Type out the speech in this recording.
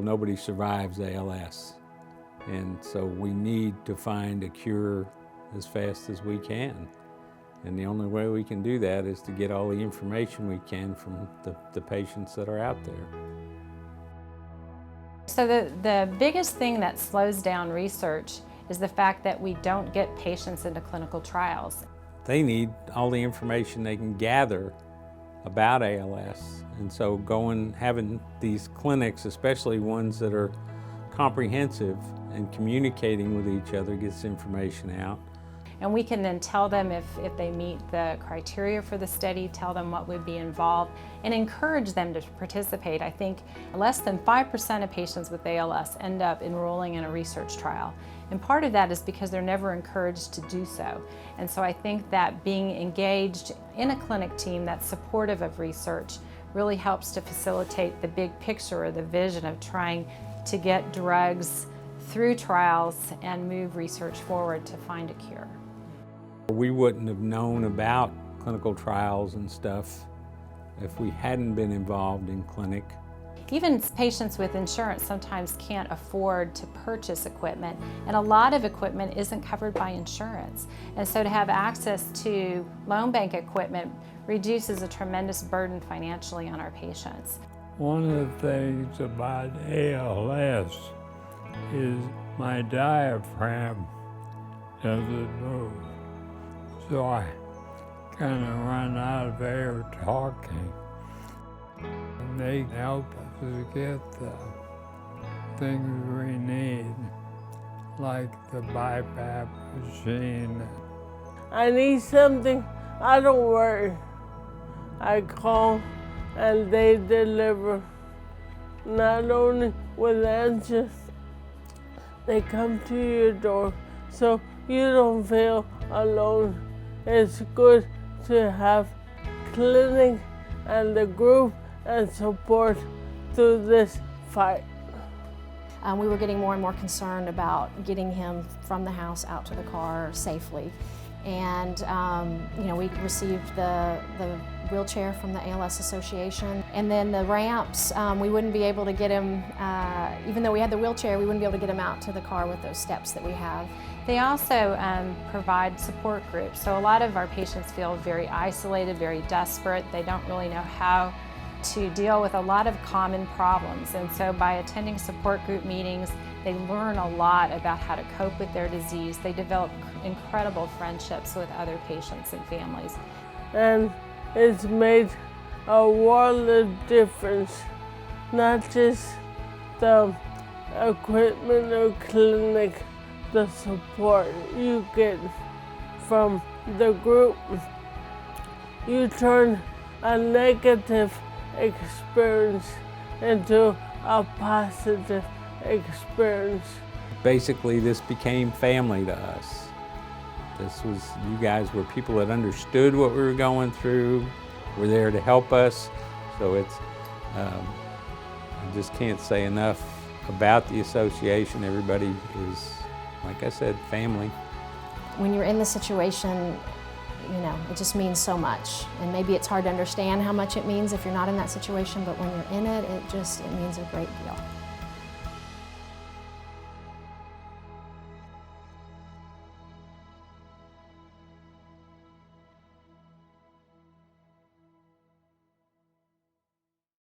Nobody survives ALS, and so we need to find a cure as fast as we can. And the only way we can do that is to get all the information we can from the patients that are out there. So the biggest thing that slows down research is the fact that we don't get patients into clinical trials. They need all the information they can gather about ALS, and so having these clinics, especially ones that are comprehensive and communicating with each other, gets information out. And we can then tell them if they meet the criteria for the study, tell them what would be involved, and encourage them to participate. I think less than 5% of patients with ALS end up enrolling in a research trial. And part of that is because they're never encouraged to do so. And so I think that being engaged in a clinic team that's supportive of research really helps to facilitate the big picture or the vision of trying to get drugs through trials and move research forward to find a cure. We wouldn't have known about clinical trials and stuff if we hadn't been involved in clinic. Even patients with insurance sometimes can't afford to purchase equipment, and a lot of equipment isn't covered by insurance. And so to have access to loan bank equipment reduces a tremendous burden financially on our patients. One of the things about ALS is my diaphragm doesn't move. So I kind of run out of air talking. And they help us get the things we need, like the BiPAP machine. I need something, I don't worry. I call and they deliver. Not only with answers, they come to your door so you don't feel alone. It's good to have clinic and the group and support through this fight. We were getting more and more concerned about getting him from the house out to the car safely. And we received the wheelchair from the ALS Association. And then the ramps, we wouldn't be able to get him, even though we had the wheelchair, we wouldn't be able to get him out to the car with those steps that we have. They also provide support groups. So a lot of our patients feel very isolated, very desperate. They don't really know how to deal with a lot of common problems. And so by attending support group meetings, they learn a lot about how to cope with their disease. They develop incredible friendships with other patients and families. And it's made a world of difference, not just the equipment or clinic, the support you get from the group. You turn a negative experience into a positive experience. Basically, this became family to us. You guys were people that understood what we were going through, were there to help us. So I just can't say enough about the association. Everybody is, like I said, family. When you're in the situation, it just means so much. And maybe it's hard to understand how much it means if you're not in that situation, but when you're in it, it means a great deal.